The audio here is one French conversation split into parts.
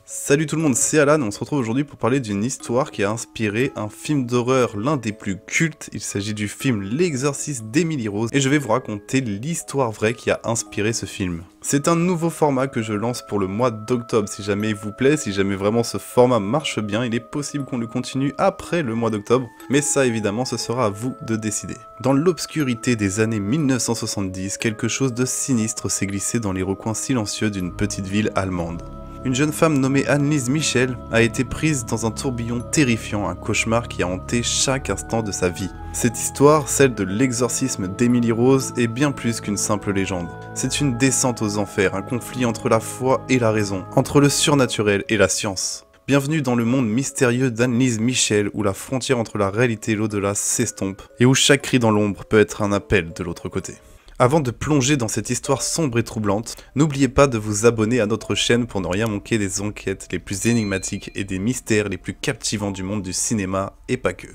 Salut tout le monde, c'est Alan, on se retrouve aujourd'hui pour parler d'une histoire qui a inspiré un film d'horreur, l'un des plus cultes. Il s'agit du film L'Exorciste d'Emily Rose et je vais vous raconter l'histoire vraie qui a inspiré ce film. C'est un nouveau format que je lance pour le mois d'octobre, si jamais il vous plaît, si jamais vraiment ce format marche bien, il est possible qu'on le continue après le mois d'octobre, mais ça évidemment ce sera à vous de décider. Dans l'obscurité des années 1970, quelque chose de sinistre s'est glissé dans les recoins silencieux d'une petite ville allemande. Une jeune femme nommée Anneliese Michel a été prise dans un tourbillon terrifiant, un cauchemar qui a hanté chaque instant de sa vie. Cette histoire, celle de l'exorcisme d'Emily Rose, est bien plus qu'une simple légende. C'est une descente aux enfers, un conflit entre la foi et la raison, entre le surnaturel et la science. Bienvenue dans le monde mystérieux d'Anneliese Michel, où la frontière entre la réalité et l'au-delà s'estompe, et où chaque cri dans l'ombre peut être un appel de l'autre côté. Avant de plonger dans cette histoire sombre et troublante, n'oubliez pas de vous abonner à notre chaîne pour ne rien manquer des enquêtes les plus énigmatiques et des mystères les plus captivants du monde du cinéma et pas que.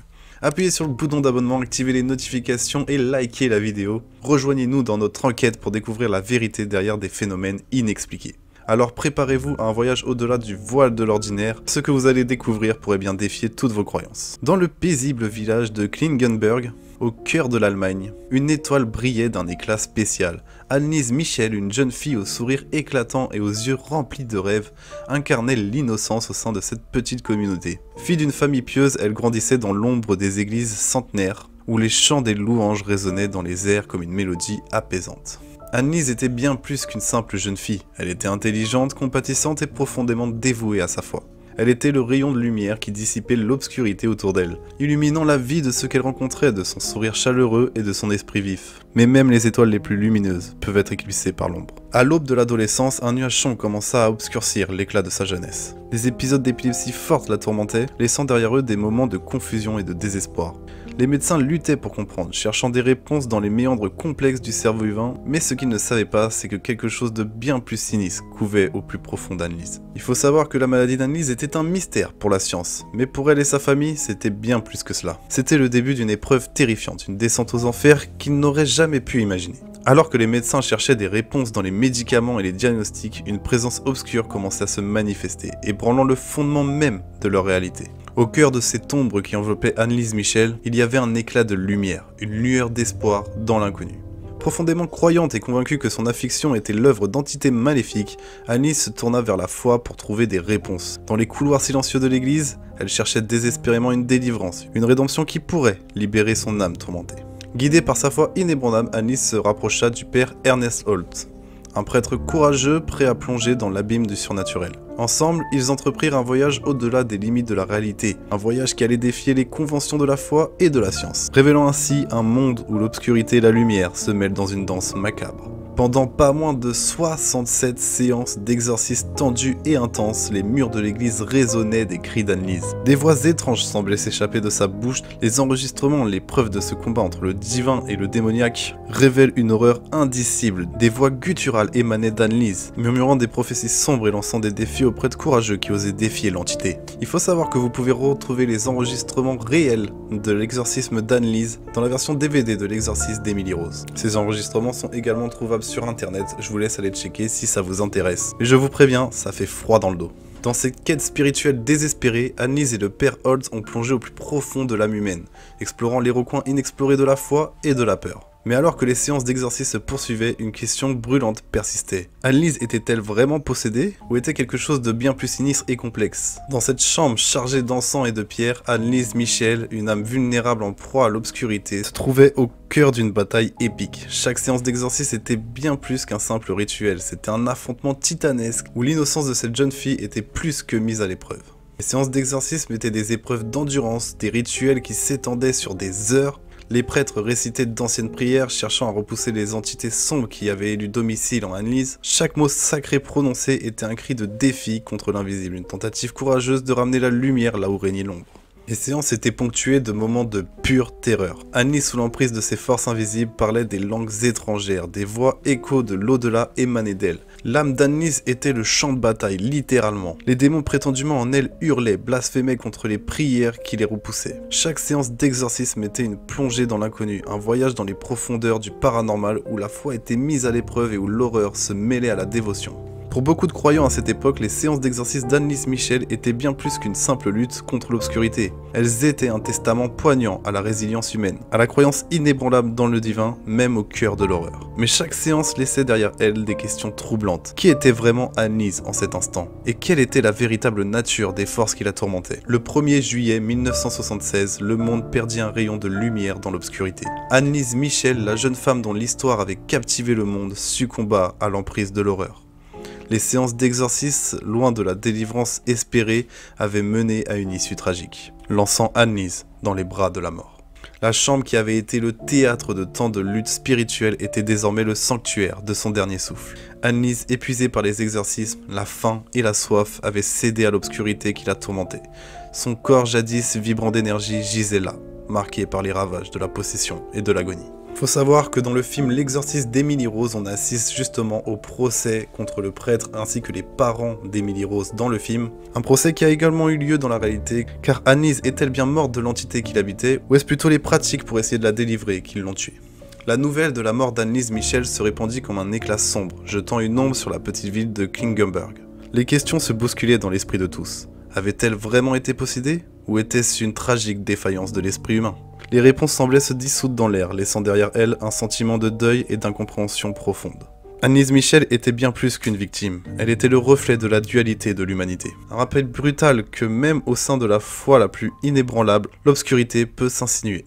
Appuyez sur le bouton d'abonnement, activez les notifications et likez la vidéo. Rejoignez-nous dans notre enquête pour découvrir la vérité derrière des phénomènes inexpliqués. Alors préparez-vous à un voyage au-delà du voile de l'ordinaire, ce que vous allez découvrir pourrait bien défier toutes vos croyances. Dans le paisible village de Klingenberg, au cœur de l'Allemagne, une étoile brillait d'un éclat spécial. Anneliese Michel, une jeune fille au sourire éclatant et aux yeux remplis de rêves, incarnait l'innocence au sein de cette petite communauté. Fille d'une famille pieuse, elle grandissait dans l'ombre des églises centenaires, où les chants des louanges résonnaient dans les airs comme une mélodie apaisante. Anneliese était bien plus qu'une simple jeune fille. Elle était intelligente, compatissante et profondément dévouée à sa foi. Elle était le rayon de lumière qui dissipait l'obscurité autour d'elle, illuminant la vie de ceux qu'elle rencontrait de son sourire chaleureux et de son esprit vif. Mais même les étoiles les plus lumineuses peuvent être éclipsées par l'ombre. À l'aube de l'adolescence, un nuage sombre commença à obscurcir l'éclat de sa jeunesse. Des épisodes d'épilepsie forte la tourmentaient, laissant derrière eux des moments de confusion et de désespoir. Les médecins luttaient pour comprendre, cherchant des réponses dans les méandres complexes du cerveau humain, mais ce qu'ils ne savaient pas, c'est que quelque chose de bien plus sinistre couvait au plus profond d'Anneliese. Il faut savoir que la maladie d'Anneliese était un mystère pour la science, mais pour elle et sa famille, c'était bien plus que cela. C'était le début d'une épreuve terrifiante, une descente aux enfers qu'ils n'auraient jamais pu imaginer. Alors que les médecins cherchaient des réponses dans les médicaments et les diagnostics, une présence obscure commençait à se manifester, ébranlant le fondement même de leur réalité. Au cœur de cette ombre qui enveloppait Anneliese Michel, il y avait un éclat de lumière, une lueur d'espoir dans l'inconnu. Profondément croyante et convaincue que son affliction était l'œuvre d'entités maléfiques, Anneliese se tourna vers la foi pour trouver des réponses. Dans les couloirs silencieux de l'église, elle cherchait désespérément une délivrance, une rédemption qui pourrait libérer son âme tourmentée. Guidée par sa foi inébranlable, Anneliese se rapprocha du père Ernest Holt, un prêtre courageux prêt à plonger dans l'abîme du surnaturel. Ensemble, ils entreprirent un voyage au-delà des limites de la réalité, un voyage qui allait défier les conventions de la foi et de la science, révélant ainsi un monde où l'obscurité et la lumière se mêlent dans une danse macabre. Pendant pas moins de 67 séances d'exorcisme tendues et intenses, les murs de l'église résonnaient des cris d'Anneliese. Des voix étranges semblaient s'échapper de sa bouche, les enregistrements, les preuves de ce combat entre le divin et le démoniaque révèlent une horreur indicible. Des voix gutturales émanaient d'Anneliese, murmurant des prophéties sombres et lançant des défis aux prêtres courageux qui osaient défier l'entité. Il faut savoir que vous pouvez retrouver les enregistrements réels de l'exorcisme d'Anneliese dans la version DVD de l'exorcisme d'Emily Rose. Ces enregistrements sont également trouvables sur internet, je vous laisse aller checker si ça vous intéresse. Mais je vous préviens, ça fait froid dans le dos. Dans cette quête spirituelle désespérée, Anneliese et le père Holt ont plongé au plus profond de l'âme humaine, explorant les recoins inexplorés de la foi et de la peur. Mais alors que les séances d'exorcisme se poursuivaient, une question brûlante persistait. Anneliese était-elle vraiment possédée, ou était quelque chose de bien plus sinistre et complexe? Dans cette chambre chargée d'encens et de pierres, Anneliese Michel, une âme vulnérable en proie à l'obscurité, se trouvait au cœur d'une bataille épique. Chaque séance d'exorcisme était bien plus qu'un simple rituel, c'était un affrontement titanesque où l'innocence de cette jeune fille était plus que mise à l'épreuve. Les séances d'exorcisme étaient des épreuves d'endurance, des rituels qui s'étendaient sur des heures. Les prêtres récitaient d'anciennes prières cherchant à repousser les entités sombres qui avaient élu domicile en Anneliese. Chaque mot sacré prononcé était un cri de défi contre l'invisible, une tentative courageuse de ramener la lumière là où régnait l'ombre. Les séances étaient ponctuées de moments de pure terreur. Anneliese, sous l'emprise de ses forces invisibles, parlait des langues étrangères, des voix échos de l'au-delà émanaient d'elle. L'âme d'Anneliese était le champ de bataille, littéralement. Les démons prétendument en elle hurlaient, blasphémaient contre les prières qui les repoussaient. Chaque séance d'exorcisme était une plongée dans l'inconnu, un voyage dans les profondeurs du paranormal où la foi était mise à l'épreuve et où l'horreur se mêlait à la dévotion. Pour beaucoup de croyants à cette époque, les séances d'exorcisme d'Annelise Michel étaient bien plus qu'une simple lutte contre l'obscurité. Elles étaient un testament poignant à la résilience humaine, à la croyance inébranlable dans le divin, même au cœur de l'horreur. Mais chaque séance laissait derrière elle des questions troublantes. Qui était vraiment Annelise en cet instant? Et quelle était la véritable nature des forces qui la tourmentaient? Le 1er juillet 1976, le monde perdit un rayon de lumière dans l'obscurité. Annelise Michel, la jeune femme dont l'histoire avait captivé le monde, succomba à l'emprise de l'horreur. Les séances d'exorcisme, loin de la délivrance espérée, avaient mené à une issue tragique, lançant Annelise dans les bras de la mort. La chambre qui avait été le théâtre de tant de luttes spirituelles était désormais le sanctuaire de son dernier souffle. Annelise, épuisée par les exorcismes, la faim et la soif, avait cédé à l'obscurité qui la tourmentait. Son corps jadis vibrant d'énergie gisait là, marqué par les ravages de la possession et de l'agonie. Faut savoir que dans le film L'exorcisme d'Emily Rose, on assiste justement au procès contre le prêtre ainsi que les parents d'Emily Rose dans le film. Un procès qui a également eu lieu dans la réalité, car Annelise est-elle bien morte de l'entité qui l'habitait, ou est-ce plutôt les pratiques pour essayer de la délivrer qui l'ont tuée? La nouvelle de la mort d'Annelise Michel se répandit comme un éclat sombre, jetant une ombre sur la petite ville de Klingenberg. Les questions se bousculaient dans l'esprit de tous. Avait-elle vraiment été possédée? Ou était-ce une tragique défaillance de l'esprit humain? Les réponses semblaient se dissoudre dans l'air, laissant derrière elles un sentiment de deuil et d'incompréhension profonde. Annelise Michel était bien plus qu'une victime, elle était le reflet de la dualité de l'humanité. Un rappel brutal que même au sein de la foi la plus inébranlable, l'obscurité peut s'insinuer.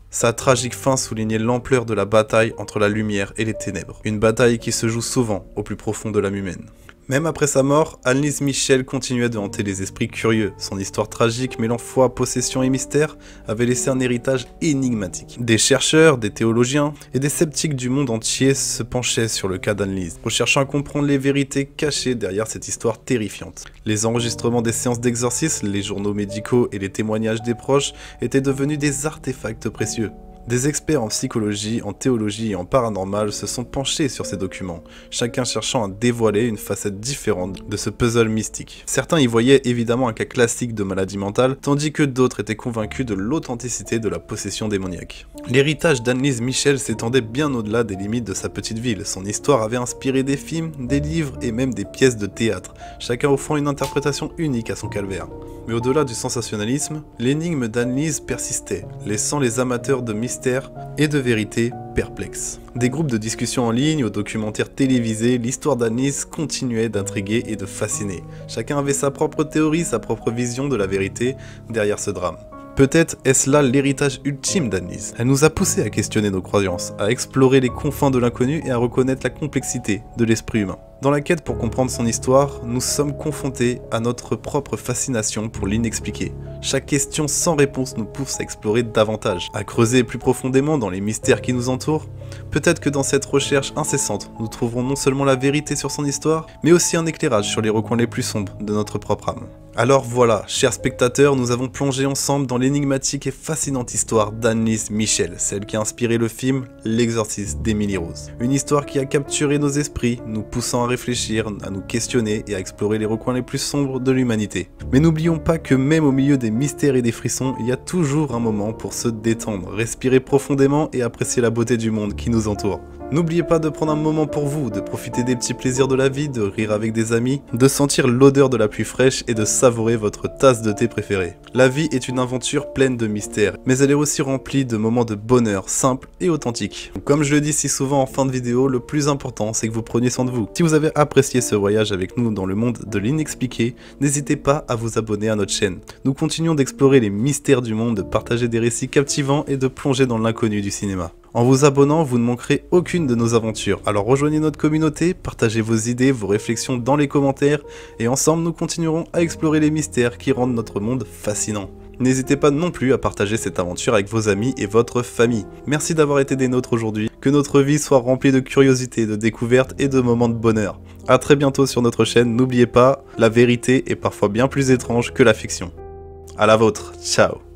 Sa tragique fin soulignait l'ampleur de la bataille entre la lumière et les ténèbres, une bataille qui se joue souvent au plus profond de l'âme humaine. Même après sa mort, Annelise Michel continuait de hanter les esprits curieux. Son histoire tragique mêlant foi, possession et mystère avait laissé un héritage énigmatique. Des chercheurs, des théologiens et des sceptiques du monde entier se penchaient sur le cas d'Annelise, recherchant à comprendre les vérités cachées derrière cette histoire terrifiante. Les enregistrements des séances d'exorcisme, les journaux médicaux et les témoignages des proches étaient devenus des artefacts précieux. Des experts en psychologie, en théologie et en paranormal se sont penchés sur ces documents, chacun cherchant à dévoiler une facette différente de ce puzzle mystique. Certains y voyaient évidemment un cas classique de maladie mentale, tandis que d'autres étaient convaincus de l'authenticité de la possession démoniaque. L'héritage d'Annelise Michel s'étendait bien au-delà des limites de sa petite ville. Son histoire avait inspiré des films, des livres et même des pièces de théâtre, chacun offrant une interprétation unique à son calvaire. Mais au-delà du sensationnalisme, l'énigme d'Annelise persistait, laissant les amateurs de mystère et de vérité perplexes. Des groupes de discussion en ligne, aux documentaires télévisés, l'histoire d'Annelise continuait d'intriguer et de fasciner. Chacun avait sa propre théorie, sa propre vision de la vérité derrière ce drame. Peut-être est-ce là l'héritage ultime d'Annelise. Elle nous a poussé à questionner nos croyances, à explorer les confins de l'inconnu et à reconnaître la complexité de l'esprit humain. Dans la quête pour comprendre son histoire, nous sommes confrontés à notre propre fascination pour l'inexpliqué. Chaque question sans réponse nous pousse à explorer davantage, à creuser plus profondément dans les mystères qui nous entourent. Peut-être que dans cette recherche incessante, nous trouverons non seulement la vérité sur son histoire, mais aussi un éclairage sur les recoins les plus sombres de notre propre âme. Alors voilà, chers spectateurs, nous avons plongé ensemble dans l'énigmatique et fascinante histoire d'Annelise Michel, celle qui a inspiré le film L'exorcisme d'Emily Rose. Une histoire qui a capturé nos esprits, nous poussant à réfléchir, à nous questionner et à explorer les recoins les plus sombres de l'humanité. Mais n'oublions pas que même au milieu des mystères et des frissons, il y a toujours un moment pour se détendre, respirer profondément et apprécier la beauté du monde qui nous entoure. N'oubliez pas de prendre un moment pour vous, de profiter des petits plaisirs de la vie, de rire avec des amis, de sentir l'odeur de la pluie fraîche et de savourer votre tasse de thé préférée. La vie est une aventure pleine de mystères, mais elle est aussi remplie de moments de bonheur simples et authentiques. Comme je le dis si souvent en fin de vidéo, le plus important c'est que vous preniez soin de vous. Si vous avez apprécié ce voyage avec nous dans le monde de l'inexpliqué, n'hésitez pas à vous abonner à notre chaîne. Nous continuons d'explorer les mystères du monde, de partager des récits captivants et de plonger dans l'inconnu du cinéma. En vous abonnant, vous ne manquerez aucune de nos aventures. Alors rejoignez notre communauté, partagez vos idées, vos réflexions dans les commentaires, et ensemble nous continuerons à explorer les mystères qui rendent notre monde fascinant. N'hésitez pas non plus à partager cette aventure avec vos amis et votre famille. Merci d'avoir été des nôtres aujourd'hui, que notre vie soit remplie de curiosité, de découvertes et de moments de bonheur. A très bientôt sur notre chaîne, n'oubliez pas, la vérité est parfois bien plus étrange que la fiction. À la vôtre, ciao.